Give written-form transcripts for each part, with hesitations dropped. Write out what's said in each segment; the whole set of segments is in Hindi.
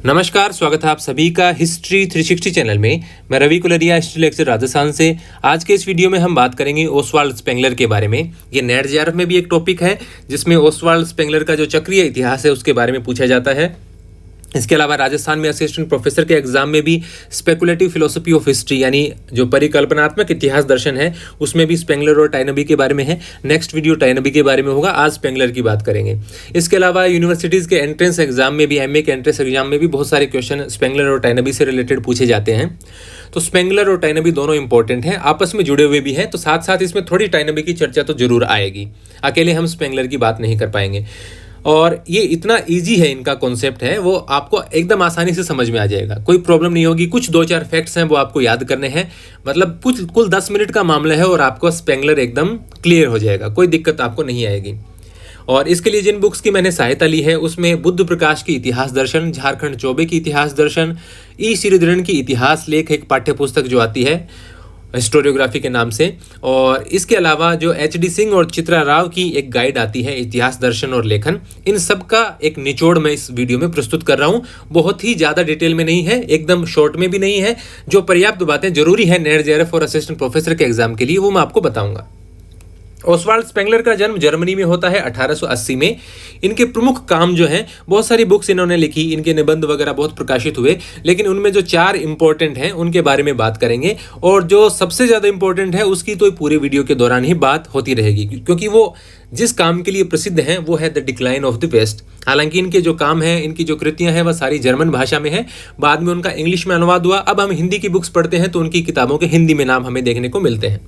नमस्कार, स्वागत है आप सभी का हिस्ट्री 360 चैनल में। मैं रवि कुलरिया, हिस्ट्री लेक्चर राजस्थान से। आज के इस वीडियो में हम बात करेंगे ओसवाल्ड स्पेंगलर के बारे में। ये नेट जेआरएफ में भी एक टॉपिक है जिसमें ओसवाल्ड स्पेंगलर का जो चक्रीय इतिहास है उसके बारे में पूछा जाता है। इसके अलावा राजस्थान में असिस्टेंट प्रोफेसर के एग्जाम में भी स्पेकुलेटिव फिलोसफी ऑफ हिस्ट्री यानी जो परिकल्पनात्मक इतिहास दर्शन है उसमें भी स्पेंगलर और टाइनबी के बारे में है। नेक्स्ट वीडियो टाइनबी के बारे में होगा, आज स्पेंगलर की बात करेंगे। इसके अलावा यूनिवर्सिटीज़ के एंट्रेंस एग्जाम में भी, एमए के एंट्रेंस एग्जाम में भी बहुत सारे क्वेश्चन स्पेंगलर और टाइनबी से रिलेटेड पूछे जाते हैं। तो स्पेंगलर और टाइनबी दोनों इंपॉर्टेंट हैं, आपस में जुड़े हुए भी हैं, तो साथ साथ इसमें थोड़ी टाइनबी की चर्चा तो जरूर आएगी। अकेले हम स्पेंगलर की बात नहीं कर पाएंगे। और ये इतना इजी है, इनका कॉन्सेप्ट है वो आपको एकदम आसानी से समझ में आ जाएगा, कोई प्रॉब्लम नहीं होगी। कुछ 2-4 फैक्ट्स हैं वो आपको याद करने हैं, मतलब कुल 10 मिनट का मामला है और आपको स्पेंगलर एकदम क्लियर हो जाएगा, कोई दिक्कत आपको नहीं आएगी। और इसके लिए जिन बुक्स की मैंने सहायता ली है उसमें बुद्ध प्रकाश की इतिहास दर्शन, झारखंड चौबे की इतिहास दर्शन, ई श्रीधरन की इतिहास लेख एक पाठ्य पुस्तक जो आती है हिस्टोरियोग्राफी के नाम से, और इसके अलावा जो एचडी सिंह और चित्रा राव की एक गाइड आती है इतिहास दर्शन और लेखन। इन सब का एक निचोड़ मैं इस वीडियो में प्रस्तुत कर रहा हूँ। बहुत ही ज़्यादा डिटेल में नहीं है, एकदम शॉर्ट में भी नहीं है। जो पर्याप्त बातें जरूरी है नेट जेआरएफ और असिस्टेंट प्रोफेसर के एग्जाम के लिए वो मैं आपको बताऊंगा। ओसवाल्ड स्पेंगलर का जन्म जर्मनी में होता है 1880 में। इनके प्रमुख काम जो हैं, बहुत सारी बुक्स इन्होंने लिखी, इनके निबंध वगैरह बहुत प्रकाशित हुए, लेकिन उनमें जो 4 इंपॉर्टेंट हैं उनके बारे में बात करेंगे। और जो सबसे ज़्यादा इंपॉर्टेंट है उसकी तो पूरे वीडियो के दौरान ही बात होती रहेगी, क्योंकि वो जिस काम के लिए प्रसिद्ध हैं वो है the decline of the West. हालांकि इनके जो काम हैं, इनकी जो कृतियां हैं वह सारी जर्मन भाषा में है, बाद में उनका इंग्लिश में अनुवाद हुआ। अब हम हिंदी की बुक्स पढ़ते हैं तो उनकी किताबों के हिंदी में नाम हमें देखने को मिलते हैं।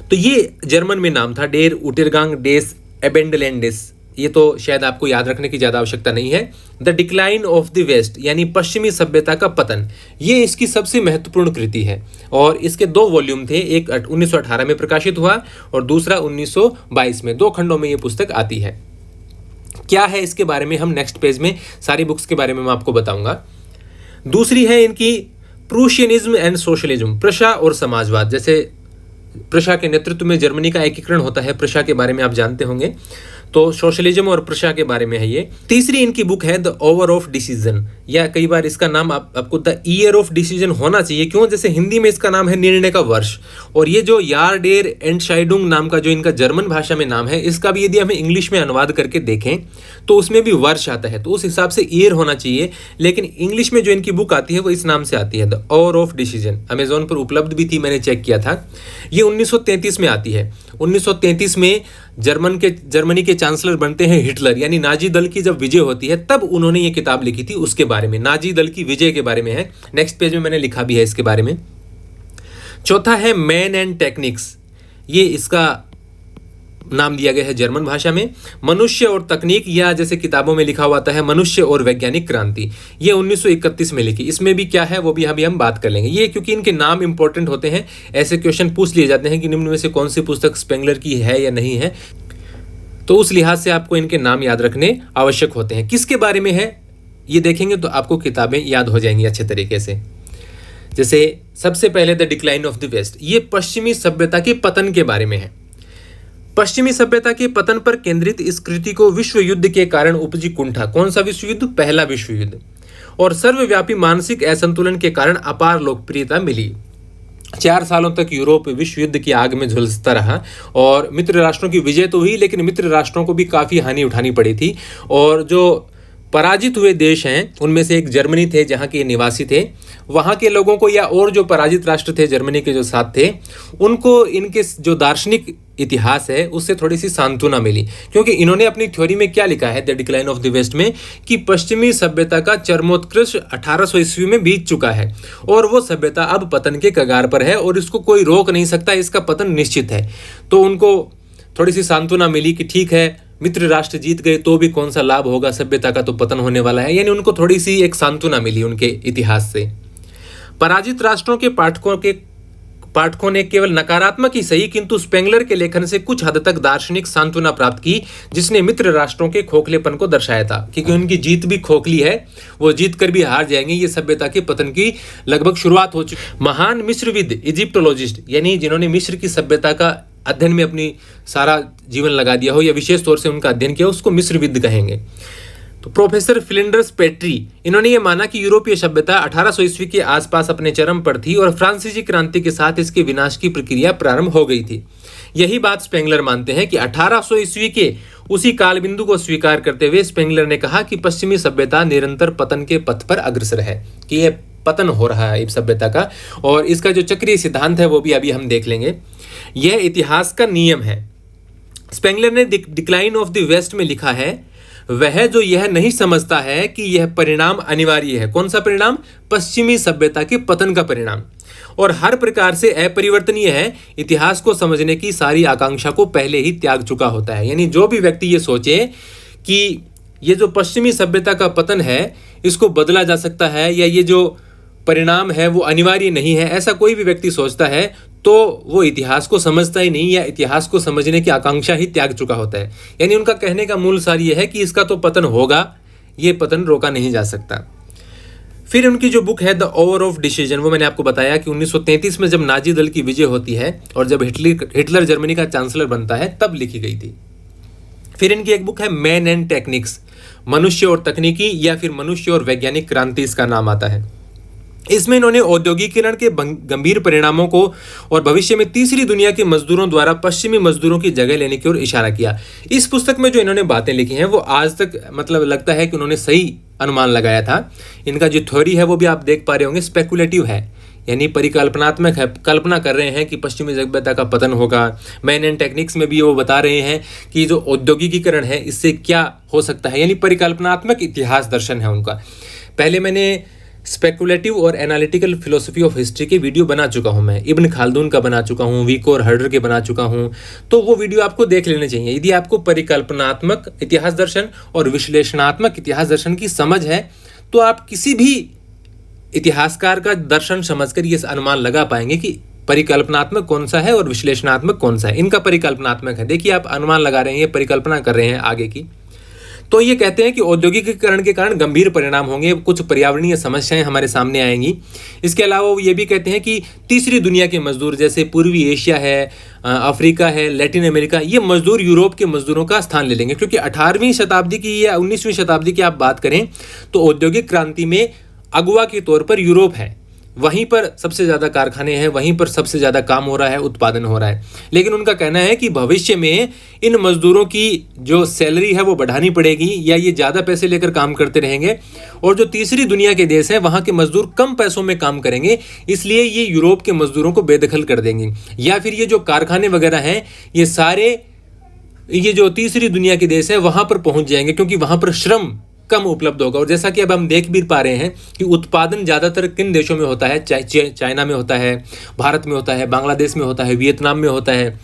तो ये जर्मन में नाम था डेर उटेरगांग डेस एबेंडलैंडिस। ये तो शायद आपको याद रखने की ज़्यादा आवश्यकता नहीं है। The decline of the West यानी पश्चिमी सभ्यता का पतन, ये इसकी सबसे महत्वपूर्ण कृति है। और इसके 2 वॉल्यूम थे, एक 1918 में प्रकाशित हुआ और दूसरा 1922 में। 2 खंडों में ये पुस्तक आती है। क्या है इसके बारे में हम नेक्स्ट पेज में सारी बुक्स के बारे में मैं आपको बताऊंगा। दूसरी है इनकी प्रूशियनिज्म एंड सोशलिज्म, प्रशा और समाजवाद। जैसे प्रशा के नेतृत्व में जर्मनी का एकीकरण होता है, प्रशा के बारे में आप जानते होंगे, तो सोशलिज्म और प्रशा के बारे में है ये। तीसरी इनकी बुक है द ओवर ऑफ डिसीजन, या कई बार इसका नाम आपको द ईयर ऑफ डिसीजन होना चाहिए। क्यों? जैसे हिंदी में इसका नाम है निर्णय का वर्ष। और ये जो यार डेर एंटशाइडुंग नाम का जो इनका जर्मन भाषा में नाम है, इसका भी यदि हमें इंग्लिश में अनुवाद करके देखें तो उसमें भी वर्ष आता है, तो उस हिसाब से ईयर होना चाहिए। लेकिन इंग्लिश में जो इनकी बुक आती है वो इस नाम से आती है, the over of decision. Amazon पर उपलब्ध भी थी, मैंने चेक किया था। ये 1933 में आती है। 1933 में जर्मनी के चांसलर बनते हैं हिटलर, यानी नाजी दल की जब विजय होती है तब उन्होंने ये किताब लिखी थी, उसके बारे में, नाजी दल की विजय के बारे में है। नेक्स्ट पेज में मैंने लिखा भी है इसके बारे में। चौथा है मैन एंड टेक्निक्स, ये इसका नाम दिया गया है जर्मन भाषा में। मनुष्य और तकनीक, या जैसे किताबों में लिखा हुआ आता है मनुष्य और वैज्ञानिक क्रांति, ये 1931 में लिखी। इसमें भी क्या है वो भी अभी हम बात कर लेंगे। ये क्योंकि इनके नाम इंपॉर्टेंट होते हैं, ऐसे क्वेश्चन पूछ लिए जाते हैं कि निम्न में से कौन सी पुस्तक स्पेंगलर की है या नहीं है, तो उस लिहाज से आपको इनके नाम याद रखने आवश्यक होते हैं। किसके बारे में है ये देखेंगे तो आपको किताबें याद हो जाएंगी अच्छे तरीके से। जैसे सबसे पहले the decline of the West, ये पश्चिमी सभ्यता के पतन के बारे में है। पश्चिमी सभ्यता के पतन पर केंद्रित इस कृति को विश्व युद्ध के कारण उपजी कुंठा, कौन सा विश्व युद्ध? पहला विश्व युद्ध, और सर्वव्यापी मानसिक असंतुलन के कारण अपार लोकप्रियता मिली। 4 सालों तक यूरोप विश्व युद्ध की आग में झुलसता रहा और मित्र राष्ट्रों की विजय तो हुई, लेकिन मित्र राष्ट्रों को भी काफ़ी हानि उठानी पड़ी थी। और जो पराजित हुए देश हैं उनमें से एक जर्मनी थे, जहाँ के निवासी थे, वहाँ के लोगों को, या और जो पराजित राष्ट्र थे जर्मनी के जो साथ थे, उनको इनके जो दार्शनिक इतिहास है उससे थोड़ी सी सांत्वना मिली। क्योंकि इन्होंने अपनी थ्योरी में क्या लिखा है the decline of the West में, कि पश्चिमी सभ्यता का चरमोत्कर्ष 1800 ईस्वी में बीत चुका है और वो सभ्यता अब पतन के कगार पर है और इसको कोई रोक नहीं सकता, इसका पतन निश्चित है। तो उनको थोड़ी सी सांत्वना मिली कि ठीक है, मित्र राष्ट्र जीत गए तो भी कौन सा लाभ होगा, सभ्यता का तो पतन होने वाला है। यानी उनको थोड़ी सी एक सांत्वना मिली उनके इतिहास से। पराजित राष्ट्रों के पाठकों ने केवल नकारात्मक ही सही किंतु स्पेंगलर के लेखन से कुछ हद तक दार्शनिक सांत्वना प्राप्त की, जिसने मित्र राष्ट्रों के खोखलेपन को दर्शाया था। क्योंकि उनकी जीत भी खोखली है, वो जीत कर भी हार जाएंगे, ये सभ्यता के पतन की लगभग शुरुआत हो चुकी। महान मिस्रविद इजिप्टोलॉजिस्ट, यानी जिन्होंने मिस्र की सभ्यता का अध्ययन में अपनी सारा जीवन लगा दिया हो या विशेष तौर से उनका अध्ययन किया, उसको मिस्रविद कहेंगे। तो प्रोफेसर फिलिंडर्स पेट्री, इन्होंने ये माना कि यूरोपीय सभ्यता 1800 ईस्वी के आसपास अपने चरम पर थी और फ्रांसीसी क्रांति के साथ इसके विनाश की प्रक्रिया प्रारंभ हो गई थी। यही बात स्पेंगलर मानते हैं कि 1800 ईस्वी के उसी काल बिंदु को स्वीकार करते हुए स्पेंगलर ने कहा कि पश्चिमी सभ्यता निरंतर पतन के पथ पर अग्रसर है, कि यह पतन हो रहा है इस सभ्यता का, और इसका जो चक्रीय सिद्धांत है वो भी अभी हम देख लेंगे। यह इतिहास का नियम है। स्पेंगलर ने डिक्लाइन ऑफ द वेस्ट में लिखा है, वह जो यह नहीं समझता है कि यह परिणाम अनिवार्य है। कौन सा परिणाम? पश्चिमी सभ्यता के पतन का परिणाम, और हर प्रकार से अपरिवर्तनीय है। इतिहास को समझने की सारी आकांक्षा को पहले ही त्याग चुका होता है। यानी जो भी व्यक्ति ये सोचे कि ये जो पश्चिमी सभ्यता का पतन है इसको बदला जा सकता है या ये जो परिणाम है वो अनिवार्य नहीं है, ऐसा कोई भी व्यक्ति सोचता है तो वो इतिहास को समझता ही नहीं या इतिहास को समझने की आकांक्षा ही त्याग चुका होता है। यानी उनका कहने का मूल सार ये है कि इसका तो पतन होगा, ये पतन रोका नहीं जा सकता। फिर उनकी जो बुक है द ओवर ऑफ डिसीजन, वो मैंने आपको बताया कि 1933 में जब नाजी दल की विजय होती है और जब हिटलर जर्मनी का चांसलर बनता है तब लिखी गई थी। फिर इनकी एक बुक है मैन एंड टेक्निक्स, मनुष्य और तकनीकी, या फिर मनुष्य और वैज्ञानिक क्रांति इसका नाम आता है। इसमें इन्होंने औद्योगिकीकरण के गंभीर परिणामों को और भविष्य में तीसरी दुनिया के मजदूरों द्वारा पश्चिमी मजदूरों की जगह लेने की ओर इशारा किया। इस पुस्तक में जो इन्होंने बातें लिखी हैं वो आज तक मतलब लगता है कि उन्होंने सही अनुमान लगाया था। इनका जो थ्योरी है वो भी आप देख पा रहे होंगे, स्पेकुलेटिव है, यानी परिकल्पनात्मक है, कल्पना कर रहे हैं कि पश्चिमी सभ्यता का पतन होगा। मैन एंड टेक्निक्स में भी वो बता रहे हैं कि जो औद्योगिकीकरण है इससे क्या हो सकता है, यानी परिकल्पनात्मक इतिहास दर्शन है उनका। पहले मैंने स्पेकुलेटिव और एनालिटिकल फिलोसफी ऑफ हिस्ट्री के वीडियो बना चुका हूं, मैं इब्न खालदून का बना चुका हूं, वीको और हर्डर के बना चुका हूं, तो वो वीडियो आपको देख लेने चाहिए। यदि आपको परिकल्पनात्मक इतिहास दर्शन और विश्लेषणात्मक इतिहास दर्शन की समझ है तो आप किसी भी इतिहासकार का दर्शन समझकर ये अनुमान लगा पाएंगे कि परिकल्पनात्मक कौन सा है और विश्लेषणात्मक कौन सा है। इनका परिकल्पनात्मक है, देखिए आप अनुमान लगा रहे हैं, ये परिकल्पना कर रहे हैं आगे की। तो ये कहते हैं कि औद्योगिकीकरण के कारण गंभीर परिणाम होंगे, कुछ पर्यावरणीय समस्याएं हमारे सामने आएंगी। इसके अलावा वो ये भी कहते हैं कि तीसरी दुनिया के मजदूर जैसे पूर्वी एशिया है, अफ्रीका है, लैटिन अमेरिका, ये मजदूर यूरोप के मजदूरों का स्थान ले लेंगे, क्योंकि 18वीं शताब्दी की या 19वीं शताब्दी की आप बात करें तो औद्योगिक क्रांति में अगुवा के तौर पर यूरोप है, वहीं पर सबसे ज़्यादा कारखाने हैं, वहीं पर सबसे ज़्यादा काम हो रहा है, उत्पादन हो रहा है। लेकिन उनका कहना है कि भविष्य में इन मजदूरों की जो सैलरी है वो बढ़ानी पड़ेगी या ये ज़्यादा पैसे लेकर काम करते रहेंगे, और जो तीसरी दुनिया के देश हैं वहाँ के मजदूर कम पैसों में काम करेंगे, इसलिए ये यूरोप के मजदूरों को बेदखल कर देंगे। या फिर ये जो कारखाने वगैरह हैं ये सारे ये जो तीसरी दुनिया के देश हैं वहाँ पर पहुँच जाएंगे, क्योंकि वहाँ पर श्रम कम उपलब्ध होगा। और जैसा कि अब हम देख भी पा रहे हैं कि उत्पादन ज़्यादातर किन देशों में होता है, चाइना में होता है, भारत में होता है, बांग्लादेश में होता है, वियतनाम में होता है,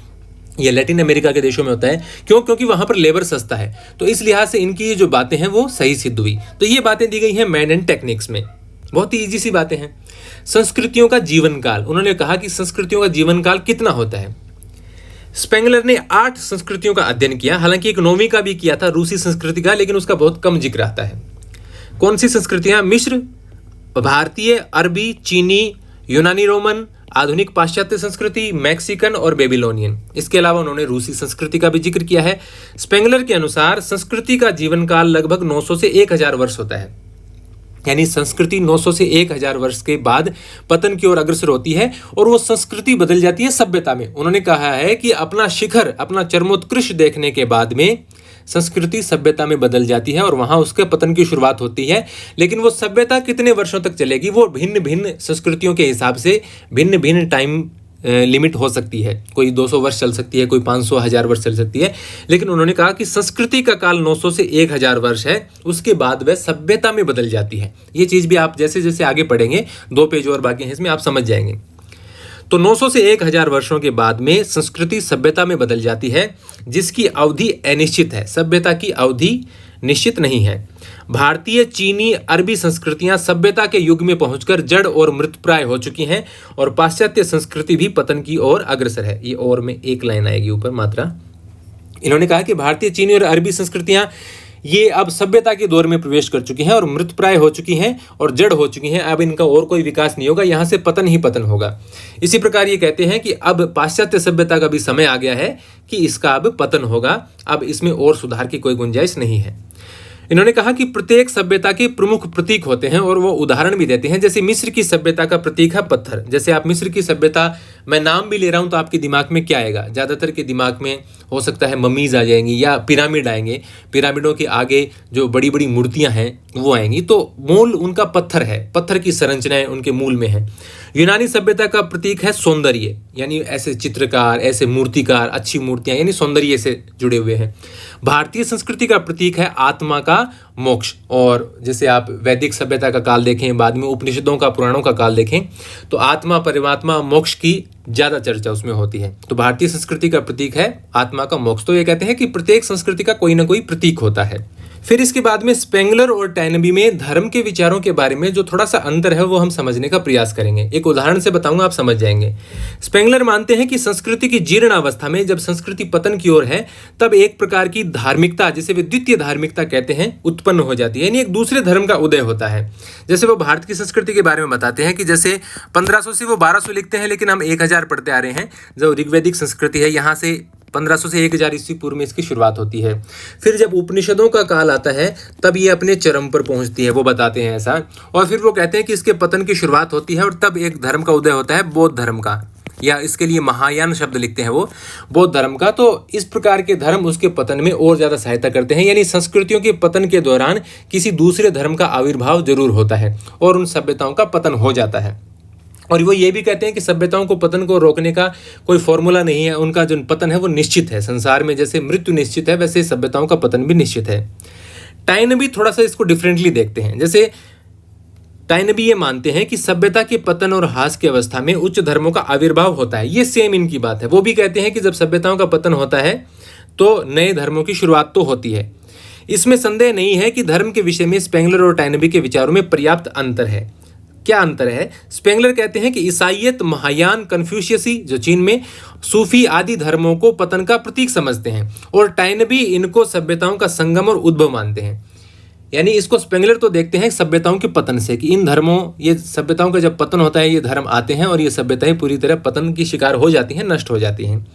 या लैटिन अमेरिका के देशों में होता है। क्यों? क्योंकि वहाँ पर लेबर सस्ता है। तो इस लिहाज से इनकी ये जो बातें हैं वो सही सिद्ध हुई। तो ये बातें दी गई हैं मैन एंड टेक्निक्स में, बहुत ही ईजी सी बातें हैं। संस्कृतियों का जीवन काल, उन्होंने कहा कि संस्कृतियों का जीवन काल कितना होता है। स्पेंगलर ने 8 संस्कृतियों का अध्ययन किया, हालांकि एक 9वीं का भी किया था रूसी संस्कृति का, लेकिन उसका बहुत कम जिक्र आता है। कौन सी संस्कृतियां? मिस्र, भारतीय, अरबी, चीनी, यूनानी रोमन, आधुनिक पाश्चात्य संस्कृति, मैक्सिकन और बेबीलोनियन। इसके अलावा उन्होंने रूसी संस्कृति का भी जिक्र किया है। स्पेंगलर के अनुसार संस्कृति का जीवन काल लगभग 900 से 1000 वर्ष होता है, यानी संस्कृति 900 से 1000 वर्ष के बाद पतन की ओर अग्रसर होती है और वो संस्कृति बदल जाती है सभ्यता में। उन्होंने कहा है कि अपना शिखर, अपना चरमोत्कृष्ट देखने के बाद में संस्कृति सभ्यता में बदल जाती है और वहां उसके पतन की शुरुआत होती है। लेकिन वो सभ्यता कितने वर्षों तक चलेगी वो भिन्न भिन्न संस्कृतियों के हिसाब से भिन्न भिन्न टाइम लिमिट हो सकती है। कोई 200 वर्ष चल सकती है, कोई 500 1000 वर्ष चल सकती है। लेकिन उन्होंने कहा कि संस्कृति का काल 900 से 1000 वर्ष है, उसके बाद वह सभ्यता में बदल जाती है। ये चीज़ भी आप जैसे जैसे आगे पढ़ेंगे, 2 पेज और बाकी हैं इसमें, आप समझ जाएंगे। तो 900 से 1000 वर्षों के बाद में संस्कृति सभ्यता में बदल जाती है, जिसकी अवधि अनिश्चित है। सभ्यता की अवधि निश्चित नहीं है। भारतीय, चीनी, अरबी संस्कृतियां सभ्यता के युग में पहुंचकर जड़ और मृतप्राय हो चुकी हैं और पाश्चात्य संस्कृति भी पतन की ओर अग्रसर है। ये और में एक लाइन आएगी ऊपर मात्रा। इन्होंने कहा कि भारतीय, चीनी और अरबी संस्कृतियां ये अब सभ्यता के दौर में प्रवेश कर चुकी हैं और मृतप्राय हो चुकी हैं और जड़ हो चुकी हैं। अब इनका और कोई विकास नहीं होगा, यहाँ से पतन ही पतन होगा। इसी प्रकार ये कहते हैं कि अब पाश्चात्य सभ्यता का भी समय आ गया है कि इसका अब पतन होगा, अब इसमें और सुधार की कोई गुंजाइश नहीं है। इन्होंने कहा कि प्रत्येक सभ्यता के प्रमुख प्रतीक होते हैं और वो उदाहरण भी देते हैं। जैसे मिस्र की सभ्यता का प्रतीक है पत्थर। जैसे आप मिस्र की सभ्यता, मैं नाम भी ले रहा हूं तो आपके दिमाग में क्या आएगा? ज़्यादातर के दिमाग में हो सकता है ममीज आ जाएंगी या पिरामिड आएंगे। पिरामिडों के आगे जो बड़ी बड़ी मूर्तियां हैं वो आएंगी। तो मूल उनका पत्थर है, पत्थर की संरचनाएं उनके मूल में है। यूनानी सभ्यता का प्रतीक है सौंदर्य, यानी ऐसे चित्रकार, ऐसे मूर्तिकार, अच्छी मूर्तियां, यानी सौंदर्य से जुड़े हुए हैं। भारतीय संस्कृति का प्रतीक है आत्मा का मोक्ष। और जैसे आप वैदिक सभ्यता का काल देखें, बाद में उपनिषदों का, पुराणों का काल देखें, तो आत्मा, परमात्मा, मोक्ष की ज़्यादा चर्चा उसमें होती है। तो भारतीय संस्कृति का प्रतीक है आत्मा का मोक्ष। तो ये कहते हैं कि प्रत्येक संस्कृति का कोई ना कोई प्रतीक होता है। फिर इसके बाद में स्पेंगलर और टॉयनबी में धर्म के विचारों के बारे में जो थोड़ा सा अंतर है वो हम समझने का प्रयास करेंगे। एक उदाहरण से बताऊंगा, आप समझ जाएंगे। स्पेंगलर मानते हैं कि संस्कृति की जीर्ण अवस्था में जब संस्कृति पतन की ओर है, तब एक प्रकार की धार्मिकता, जिसे वे द्वितीय धार्मिकता कहते हैं, उत्पन्न हो जाती है, यानी एक दूसरे धर्म का उदय होता है। जैसे वो भारत की संस्कृति के बारे में बताते हैं कि जैसे 1500 से वो 1200 लिखते हैं, लेकिन हम 1000 पढ़ते आ रहे हैं। जो ऋग्वैदिक संस्कृति है, यहाँ से 1500 से 1000 ईस्वी पूर्व में इसकी शुरुआत होती है। फिर जब उपनिषदों का काल आता है तब ये अपने चरम पर पहुंचती है, वो बताते हैं ऐसा। और फिर वो कहते हैं कि इसके पतन की शुरुआत होती है और तब एक धर्म का उदय होता है, बौद्ध धर्म का, या इसके लिए महायान शब्द लिखते हैं वो, बौद्ध धर्म का। तो इस प्रकार के धर्म उसके पतन में और ज़्यादा सहायता करते हैं। यानी संस्कृतियों के पतन के दौरान किसी दूसरे धर्म का आविर्भाव जरूर होता है और उन सभ्यताओं का पतन हो जाता है। और वो ये भी कहते हैं कि सभ्यताओं को पतन को रोकने का कोई फॉर्मूला नहीं है, उनका जो पतन है वो निश्चित है। संसार में जैसे मृत्यु निश्चित है, वैसे सभ्यताओं का पतन भी निश्चित है। टॉयनबी थोड़ा सा इसको डिफरेंटली देखते हैं। जैसे टॉयनबी ये मानते हैं कि सभ्यता के पतन और ह्रास की अवस्था में उच्च धर्मों का आविर्भाव होता है। ये सेम इनकी बात है। वो भी कहते हैं कि जब सभ्यताओं का पतन होता है तो नए धर्मों की शुरुआत तो होती है। इसमें संदेह नहीं है कि धर्म के विषय में स्पेंगलर और टॉयनबी के विचारों में पर्याप्त अंतर है। क्या अंतर है? स्पेंगलर कहते हैं कि ईसाइयत, महायान, कन्फ्यूशियसी जो चीन में, सूफी आदि धर्मों को पतन का प्रतीक समझते हैं और टॉयनबी इनको सभ्यताओं का संगम और उद्भव मानते हैं। यानी इसको स्पेंगलर तो देखते हैं सभ्यताओं के पतन से, कि इन धर्मों, ये सभ्यताओं का जब पतन होता है, ये धर्म आते हैं और ये सभ्यताएं पूरी तरह पतन की शिकार हो जाती हैं, नष्ट हो जाती हैं।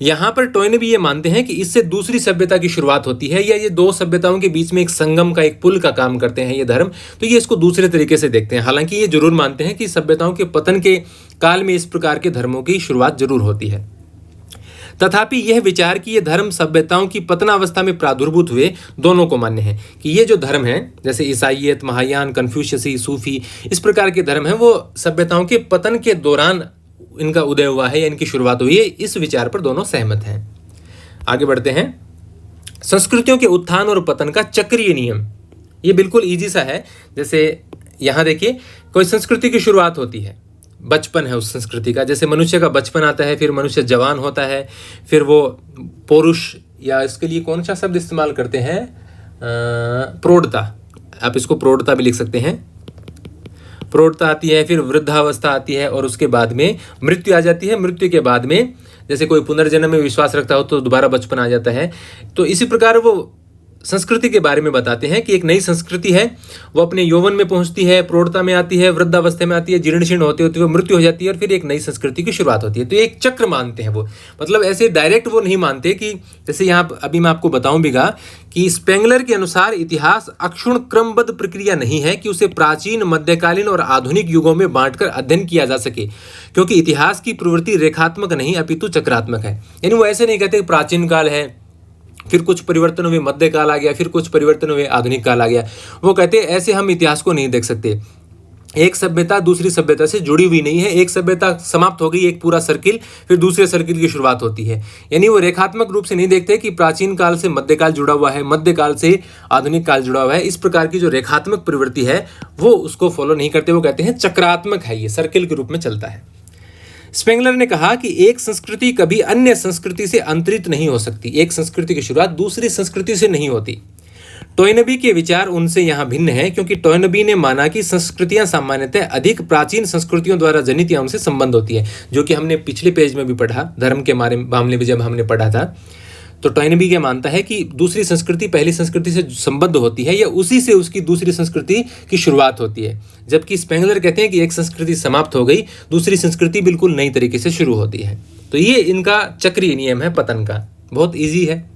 यहाँ पर टॉयनबी ये मानते हैं कि इससे दूसरी सभ्यता की शुरुआत होती है, या ये दो सभ्यताओं के बीच में एक संगम का, एक पुल का काम करते हैं ये धर्म। तो ये इसको दूसरे तरीके से देखते हैं। हालांकि ये जरूर मानते हैं कि सभ्यताओं के पतन के काल में इस प्रकार के धर्मों की शुरुआत जरूर होती है। तथापि यह विचार कि ये धर्म सभ्यताओं की पतनावस्था में प्रादुर्भूत हुए, दोनों को मान्य है कि ये जो धर्म है, जैसे ईसाइयत, महायान, कन्फ्यूशियसी, सूफी, इस प्रकार के धर्म है, वो सभ्यताओं के पतन के दौरान इनका उदय हुआ है या इनकी शुरुआत हुई है। इस विचार पर दोनों सहमत हैं। आगे बढ़ते हैं। संस्कृतियों के उत्थान और पतन का चक्रीय नियम, ये बिल्कुल इजी सा है। जैसे यहाँ देखिए, कोई संस्कृति की शुरुआत होती है, बचपन है उस संस्कृति का। जैसे मनुष्य का बचपन आता है, फिर मनुष्य जवान होता है, फिर वो पुरुष, या इसके लिए कौन सा शब्द इस्तेमाल करते हैं, प्रौढ़ता, आप इसको प्रौढ़ता भी लिख सकते हैं। प्रौढ़ता आती है, फिर वृद्धावस्था आती है और उसके बाद में मृत्यु आ जाती है। मृत्यु के बाद में जैसे कोई पुनर्जन्म में विश्वास रखता हो तो दोबारा बचपन आ जाता है। तो इसी प्रकार वो संस्कृति के बारे में बताते हैं कि एक नई संस्कृति है, वो अपने यौवन में पहुंचती है, प्रौढ़ता में आती है, वृद्धावस्था में आती है, जीर्ण शीर्ण होते होते वो मृत्यु हो जाती है और फिर एक नई संस्कृति की शुरुआत होती है। तो एक चक्र मानते हैं वो, मतलब ऐसे डायरेक्ट वो नहीं मानते कि जैसे यहाँ अभी मैं आपको बताऊं बिगा कि स्पेंगलर के अनुसार इतिहास अक्षुण क्रमबद्ध प्रक्रिया नहीं है कि उसे प्राचीन, मध्यकालीन और आधुनिक युगों में बांटकर अध्ययन किया जा सके, क्योंकि इतिहास की प्रवृत्ति रेखात्मक नहीं अपितु चक्रात्मक है। यानी वो ऐसे नहीं कहते प्राचीन काल है, फिर कुछ परिवर्तन हुए, मध्यकाल आ गया, फिर कुछ परिवर्तन हुए, आधुनिक काल आ गया। वो कहते हैं ऐसे हम इतिहास को नहीं देख सकते। एक सभ्यता दूसरी सभ्यता से जुड़ी हुई नहीं है। एक सभ्यता समाप्त हो गई, एक पूरा सर्किल, फिर दूसरे सर्किल की शुरुआत होती है। यानी वो रेखात्मक रूप से नहीं देखते कि प्राचीन काल से मध्यकाल जुड़ा हुआ है, मध्यकाल से आधुनिक काल जुड़ा हुआ है। इस प्रकार की जो रेखात्मक प्रवृत्ति है वो उसको फॉलो नहीं करते। वो कहते हैं चक्रात्मक है, ये सर्किल के रूप में चलता है। स्पेंगलर ने कहा कि एक संस्कृति कभी अन्य संस्कृति से अंतरित नहीं हो सकती। एक संस्कृति की शुरुआत दूसरी संस्कृति से नहीं होती। टॉयनबी के विचार उनसे यहाँ भिन्न है, क्योंकि टॉयनबी ने माना कि संस्कृतियां सामान्यतः अधिक प्राचीन संस्कृतियों द्वारा जनित या उनसे संबंध होती है, जो कि हमने पिछले पेज में भी पढ़ा, धर्म के मामले में जब हमने पढ़ा था। तो टॉयनबी क्या मानता है कि दूसरी संस्कृति पहली संस्कृति से संबद्ध होती है या उसी से उसकी दूसरी संस्कृति की शुरुआत होती है, जबकि स्पेंगलर कहते हैं कि एक संस्कृति समाप्त हो गई, दूसरी संस्कृति बिल्कुल नई तरीके से शुरू होती है। तो ये इनका चक्रीय नियम है पतन का, बहुत ईजी है।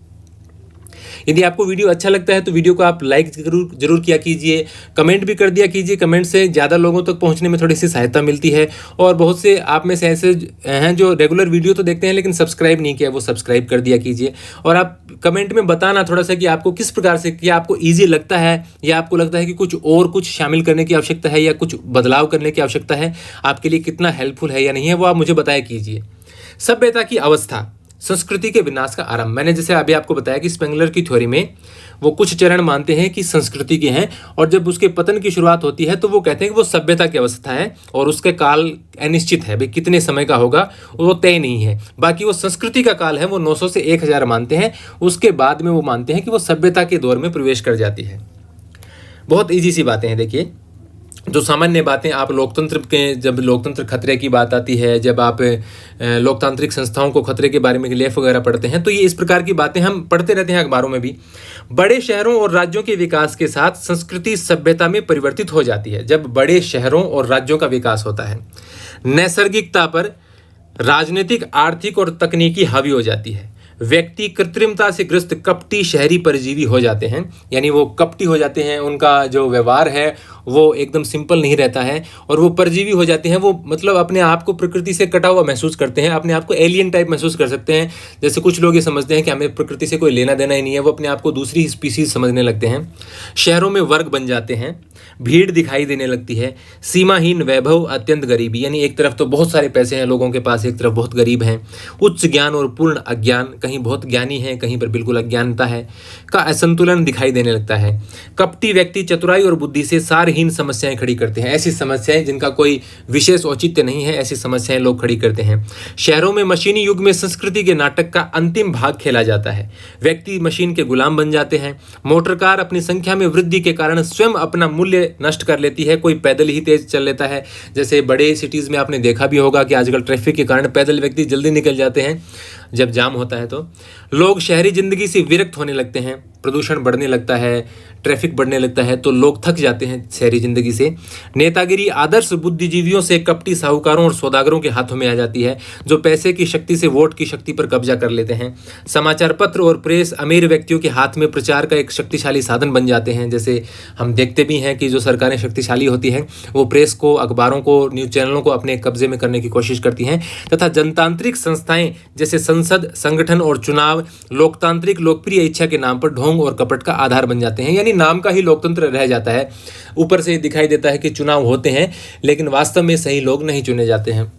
यदि आपको वीडियो अच्छा लगता है तो वीडियो को आप लाइक जरूर किया कीजिए, कमेंट भी कर दिया कीजिए। कमेंट से ज़्यादा लोगों तक पहुंचने में थोड़ी सी सहायता मिलती है। और बहुत से आप में से ऐसे हैं जो रेगुलर वीडियो तो देखते हैं लेकिन सब्सक्राइब नहीं किया, वो सब्सक्राइब कर दिया कीजिए। और आप कमेंट में बताना थोड़ा सा कि आपको किस प्रकार से, क्या आपको ईजी लगता है या आपको लगता है कि कुछ शामिल करने की आवश्यकता है या कुछ बदलाव करने की आवश्यकता है, आपके लिए कितना हेल्पफुल है या नहीं है, वो आप मुझे बताया कीजिए। सभ्यता की अवस्था, संस्कृति के विनाश का आरंभ। मैंने जैसे अभी आपको बताया कि स्पेंगलर की थ्योरी में वो कुछ चरण मानते हैं कि संस्कृति के हैं, और जब उसके पतन की शुरुआत होती है तो वो कहते हैं कि वो सभ्यता की अवस्था है और उसके काल अनिश्चित है, भाई कितने समय का होगा वो तय नहीं है। बाकी वो संस्कृति का काल है वो 900 से 1000 मानते हैं। उसके बाद में वो मानते हैं कि वो सभ्यता के दौर में प्रवेश कर जाती है। बहुत ईजी सी बातें हैं। देखिए, जो सामान्य बातें आप लोकतंत्र के, जब लोकतंत्र खतरे की बात आती है, जब आप लोकतांत्रिक संस्थाओं को खतरे के बारे में लेख वगैरह पढ़ते हैं, तो ये इस प्रकार की बातें हम पढ़ते रहते हैं अखबारों में भी। बड़े शहरों और राज्यों के विकास के साथ संस्कृति सभ्यता में परिवर्तित हो जाती है। जब बड़े शहरों और राज्यों का विकास होता है, नैसर्गिकता पर राजनीतिक, आर्थिक और तकनीकी हावी हो जाती है। व्यक्ति कृत्रिमता से ग्रस्त कपटी शहरी परजीवी हो जाते हैं, यानी वो कपटी हो जाते हैं, उनका जो व्यवहार है वो एकदम सिंपल नहीं रहता है और वो परजीवी हो जाते हैं। वो मतलब अपने आप को प्रकृति से कटा हुआ महसूस करते हैं, अपने आप को एलियन टाइप महसूस कर सकते हैं। जैसे कुछ लोग ये समझते हैं कि हमें प्रकृति से कोई लेना देना ही नहीं है, वो अपने आप को दूसरी स्पीसीज समझने लगते हैं। शहरों में वर्ग बन जाते हैं, भीड़ दिखाई देने लगती है, सीमाहीन वैभव, अत्यंत गरीबी, यानी एक तरफ तो बहुत सारे पैसे हैं लोगों के पास, एक तरफ बहुत गरीब हैं, उच्च ज्ञान और पूर्ण अज्ञान, कहीं बहुत ज्ञानी है कहीं पर बिल्कुल अज्ञानता है, का असंतुलन दिखाई देने लगता है। कपटी व्यक्ति चतुराई और बुद्धि से सारहीन समस्याएं खड़ी करते हैं, ऐसी समस्याएं जिनका कोई विशेष औचित्य नहीं है, ऐसी समस्याएं लोग खड़ी करते हैं। शहरों में मशीनी युग में संस्कृति के नाटक का अंतिम भाग खेला जाता है, व्यक्ति मशीन के गुलाम बन जाते हैं। मोटर कार अपनी संख्या में वृद्धि के कारण स्वयं अपना मूल्य नष्ट कर लेती है, कोई पैदल ही तेज चल लेता है। जैसे बड़े सिटीज़ में आपने देखा भी होगा कि आजकल ट्रैफिक के कारण पैदल व्यक्ति जल्दी निकल जाते हैं जब जाम होता है। तो लोग शहरी जिंदगी से विरक्त होने लगते हैं, प्रदूषण बढ़ने लगता है, ट्रैफिक बढ़ने लगता है, तो लोग थक जाते हैं शहरी जिंदगी से। नेतागिरी आदर्श बुद्धिजीवियों से कपटी साहूकारों और सौदागरों के हाथों में आ जाती है, जो पैसे की शक्ति से वोट की शक्ति पर कब्जा कर लेते हैं। समाचार पत्र और प्रेस अमीर व्यक्तियों के हाथ में प्रचार का एक शक्तिशाली साधन बन जाते हैं। जैसे हम देखते भी हैं कि जो सरकारें शक्तिशाली होती हैं वो प्रेस को, अखबारों को, न्यूज़ चैनलों को अपने कब्जे में करने की कोशिश करती हैं। तथा जनतांत्रिक संस्थाएं जैसे संसद, संगठन और चुनाव लोकतांत्रिक लोकप्रिय इच्छा के नाम पर ढोंग और कपट का आधार बन जाते हैं, यानी नाम का ही लोकतंत्र रह जाता है। ऊपर से दिखाई देता है कि चुनाव होते हैं लेकिन वास्तव में सही लोग नहीं चुने जाते हैं।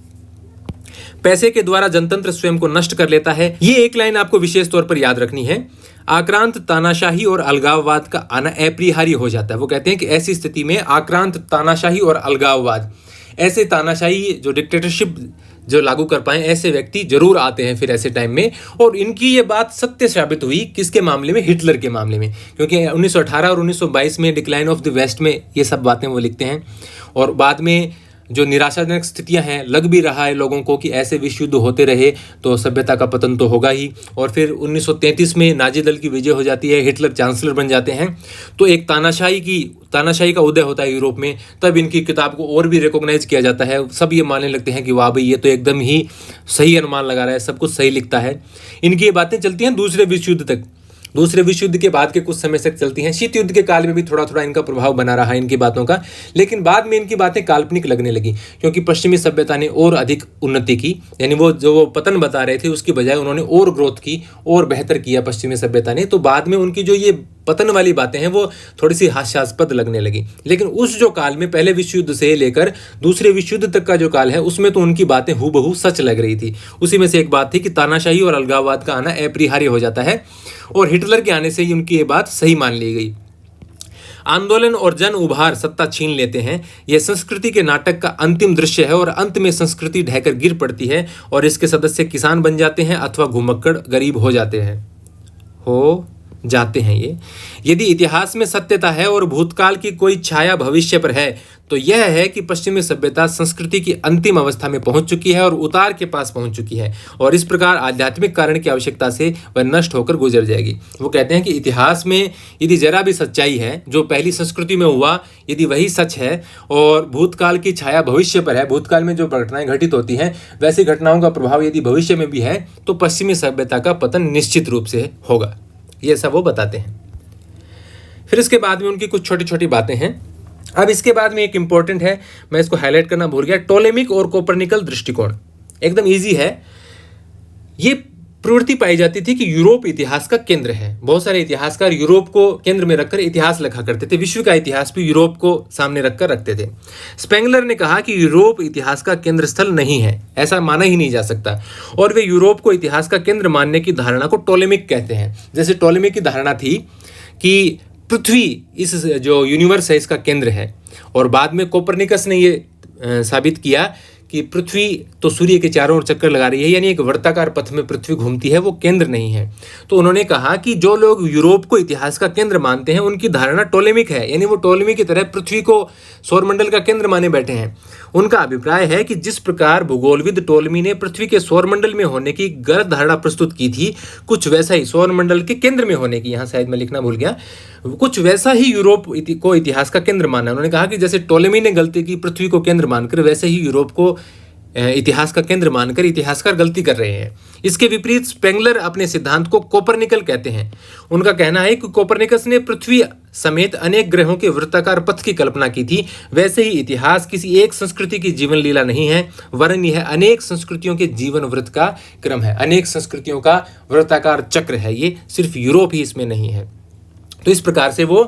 पैसे के द्वारा जनतंत्र स्वयं को नष्ट कर लेता है। ये एक लाइन आपको विशेष तौर पर याद रखनी है। आक्रांत तानाशाही और अलगाववाद का आना अपरिहार्य हो जाता है। वो कहते हैं कि ऐसी स्थिति में आक्रांत तानाशाही और अलगाववाद, ऐसे तानाशाही जो डिक्टेटरशिप जो लागू कर पाए, ऐसे व्यक्ति जरूर आते हैं फिर ऐसे टाइम में। और इनकी ये बात सत्य साबित हुई किसके मामले में? हिटलर के मामले में, क्योंकि 1918 और 1922 में डिक्लाइन ऑफ द वेस्ट में ये सब बातें वो लिखते हैं। और बाद में जो निराशाजनक स्थितियां हैं, लग भी रहा है लोगों को कि ऐसे विश्व युद्ध होते रहे तो सभ्यता का पतन तो होगा ही। और फिर 1933 में नाजी दल की विजय हो जाती है, हिटलर चांसलर बन जाते हैं, तो एक तानाशाही का उदय होता है यूरोप में। तब इनकी किताब को और भी रिकॉग्नाइज किया जाता है। सब ये मानने लगते हैं कि वाह भाई ये तो एकदम ही सही अनुमान लगा रहा है, सब कुछ सही लिखता है। इनकी ये बातें चलती हैं दूसरे विश्व युद्ध तक। दूसरे विश्व युद्ध के बाद के कुछ समय तक चलती हैं। शीत युद्ध के काल में भी थोड़ा थोड़ा इनका प्रभाव बना रहा है इनकी बातों का, लेकिन बाद में इनकी बातें काल्पनिक लगने लगी, क्योंकि पश्चिमी सभ्यता ने और अधिक उन्नति की। यानी वो पतन बता रहे थे उसकी बजाय उन्होंने और ग्रोथ की और बेहतर किया पश्चिमी सभ्यता ने। तो बाद में उनकी जो ये पतन वाली बातें हैं वो थोड़ी सी हास्यास्पद लगने लगी। लेकिन उस जो काल में, पहले विश्व युद्ध से लेकर दूसरे विश्व युद्ध तक का जो काल है, उसमें तो उनकी बातें हूबहू सच लग रही थी। उसी में से एक बात थी कि तानाशाही और अलगाववाद का आना अपरिहार्य हो जाता है, और हिटलर के आने से ही उनकी ये बात सही मान ली गई। आंदोलन और जन उभार सत्ता छीन लेते हैं। यह संस्कृति के नाटक का अंतिम दृश्य है, और अंत में संस्कृति ढहकर गिर पड़ती है और इसके सदस्य किसान बन जाते हैं अथवा घुमक्कड़ गरीब हो जाते हैं ये। यदि इतिहास में सत्यता है और भूतकाल की कोई छाया भविष्य पर है, तो यह है कि पश्चिमी सभ्यता संस्कृति की अंतिम अवस्था में पहुंच चुकी है और उतार के पास पहुंच चुकी है, और इस प्रकार आध्यात्मिक कारण की आवश्यकता से वह नष्ट होकर गुजर जाएगी। वो कहते हैं कि इतिहास में यदि जरा भी सच्चाई है, जो पहली संस्कृति में हुआ यदि वही सच है, और भूतकाल की छाया भविष्य पर है, भूतकाल में जो घटनाएं घटित होती हैं वैसी घटनाओं का प्रभाव यदि भविष्य में भी है, तो पश्चिमी सभ्यता का पतन निश्चित रूप से होगा। ये सब वो बताते हैं। फिर इसके बाद में उनकी कुछ छोटी छोटी बातें हैं। अब इसके बाद में एक इंपॉर्टेंट है, मैं इसको हाईलाइट करना भूल गया, टोलेमिक और कोपरनिकल दृष्टिकोण। एकदम ईजी है। ये प्रवृत्ति पाई जाती थी कि यूरोप इतिहास का केंद्र है। बहुत सारे इतिहासकार यूरोप को केंद्र में रखकर इतिहास लिखा करते थे। विश्व का इतिहास भी यूरोप को सामने रखकर रखते थे। स्पेंगलर ने कहा कि यूरोप इतिहास का केंद्र स्थल नहीं है, ऐसा माना ही नहीं जा सकता। और वे यूरोप को इतिहास का केंद्र मानने की धारणा को टोलेमिक कहते हैं। जैसे टोलेमिक की धारणा थी कि पृथ्वी इस जो यूनिवर्स है इसका केंद्र है, और बाद में कोपरनिकस ने ये साबित किया कि पृथ्वी तो सूर्य के चारों ओर चक्कर लगा रही है, यानी एक वर्ताकार पथ में पृथ्वी घूमती है, वो केंद्र नहीं है। तो उन्होंने कहा कि जो लोग यूरोप को इतिहास का केंद्र मानते हैं उनकी धारणा टोलेमिक है, यानी वो टोलेमी की तरह पृथ्वी को सौरमंडल का केंद्र माने बैठे हैं। उनका अभिप्राय है कि जिस प्रकार भूगोलविद टोलेमी ने पृथ्वी के सौरमंडल में होने की गलत धारणा प्रस्तुत की थी, कुछ वैसा ही सौरमंडल के केंद्र में होने की, यहाँ शायद मैं लिखना भूल गया, कुछ वैसा ही यूरोप को इतिहास का केंद्र माना। उन्होंने कहा कि जैसे टोलेमी ने गलती की पृथ्वी को केंद्र मानकर, वैसे ही यूरोप को इतिहास का केंद्र मानकर इतिहासकार गलती कर रहे हैं। इसके विपरीत स्पेंगलर अपने सिद्धांत को कोपरनिकल कहते हैं। उनका कहना है कि कोपरनिकस ने पृथ्वी समेत अनेक ग्रहों के वृत्ताकार पथ की कल्पना की थी। वैसे ही इतिहास किसी एक संस्कृति की जीवन लीला नहीं है, वरन यह अनेक संस्कृतियों के जीवन वृत्त का क्रम है। अनेक संस्कृतियों का वृत्ताकार चक्र है, ये सिर्फ यूरोप ही इसमें नहीं है। तो इस प्रकार से वो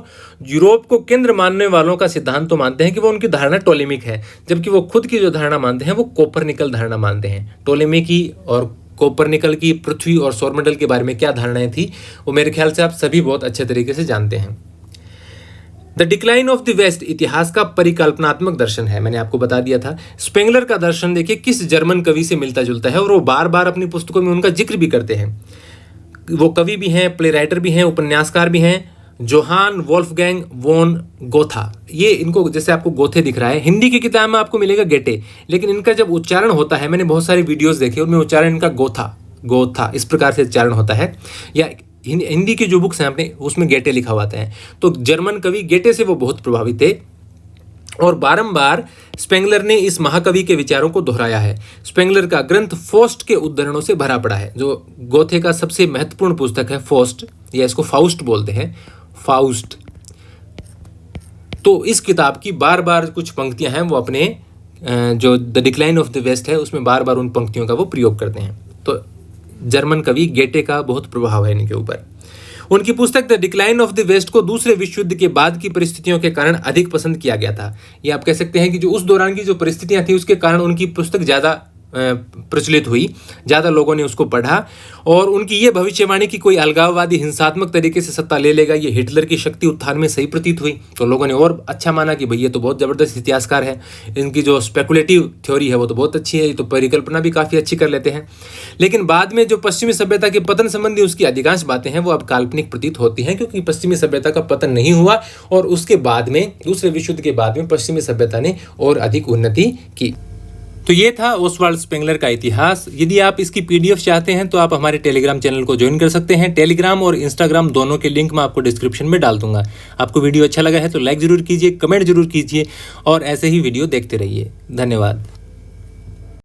यूरोप को केंद्र मानने वालों का सिद्धांत तो मानते हैं कि वो उनकी धारणा टोलेमिक है, जबकि वो खुद की जो धारणा मानते हैं वो कोपरनिकल धारणा मानते हैं। टोलेमी की और कोपरनिकल की पृथ्वी और सौरमंडल के बारे में क्या धारणाएं थी, वो मेरे ख्याल से आप सभी बहुत अच्छे तरीके से जानते हैं। The decline of the West इतिहास का परिकल्पनात्मक दर्शन है, मैंने आपको बता दिया था। स्पेंगलर का दर्शन देखिए किस जर्मन कवि से मिलता जुलता है, और वो बार बार अपनी पुस्तकों में उनका जिक्र भी करते हैं। वो कवि भी हैं, प्ले राइटर भी हैं, उपन्यासकार भी हैं, जोहान वोल्फगैंग वोन गोथा। ये इनको जैसे आपको गोथे दिख रहा है, हिंदी की किताब में आपको मिलेगा गेटे, लेकिन इनका जब उच्चारण होता है, मैंने बहुत सारे वीडियोस देखे, उनमें उच्चारण इनका गोथा इस प्रकार से उच्चारण होता है। या हिंदी की जो बुक्स हैं अपने, उसमें गेटे लिखा हुआ है। तो जर्मन कवि गेटे से वो बहुत प्रभावित थे, और बारंबार स्पेंगलर ने इस महाकवि के विचारों को दोहराया है। स्पेंगलर का ग्रंथ फोस्ट के उद्धरणों से भरा पड़ा है। जो गोथे का सबसे महत्वपूर्ण पुस्तक है फोस्ट, या इसको फाउस्ट बोलते हैं, फाउस्ट। तो इस किताब की बार बार कुछ पंक्तियां हैं, वो अपने जो the decline of the West है उसमें बार बार उन पंक्तियों का वो प्रयोग करते हैं। तो जर्मन कवि गेटे का बहुत प्रभाव है इनके ऊपर। उनकी पुस्तक the decline of the West को दूसरे विश्व युद्ध के बाद की परिस्थितियों के कारण अधिक पसंद किया गया था। ये आप कह सकते हैं कि जो उस दौरान की जो परिस्थितियां थी उसके कारण उनकी पुस्तक ज़्यादा प्रचलित हुई, ज़्यादा लोगों ने उसको पढ़ा। और उनकी ये भविष्यवाणी की कोई अलगाववादी हिंसात्मक तरीके से सत्ता ले लेगा, ये हिटलर की शक्ति उत्थान में सही प्रतीत हुई। तो लोगों ने और अच्छा माना कि भाई ये तो बहुत ज़बरदस्त इतिहासकार है, इनकी जो स्पेकुलेटिव थ्योरी है वो तो बहुत अच्छी है, ये तो परिकल्पना भी काफ़ी अच्छी कर लेते हैं। लेकिन बाद में जो पश्चिमी सभ्यता के पतन संबंधी उसकी अधिकांश बातें हैं वो अब काल्पनिक प्रतीत होती हैं, क्योंकि पश्चिमी सभ्यता का पतन नहीं हुआ, और उसके बाद में दूसरे विश्व युद्ध के बाद में पश्चिमी सभ्यता ने और अधिक उन्नति की। तो ये था ओसवाल्ड स्पेंगलर का इतिहास। यदि आप इसकी पीडीएफ चाहते हैं तो आप हमारे टेलीग्राम चैनल को ज्वाइन कर सकते हैं। टेलीग्राम और इंस्टाग्राम दोनों के लिंक मैं आपको डिस्क्रिप्शन में डाल दूंगा। आपको वीडियो अच्छा लगा है तो लाइक जरूर कीजिए, कमेंट जरूर कीजिए, और ऐसे ही वीडियो देखते रहिए। धन्यवाद।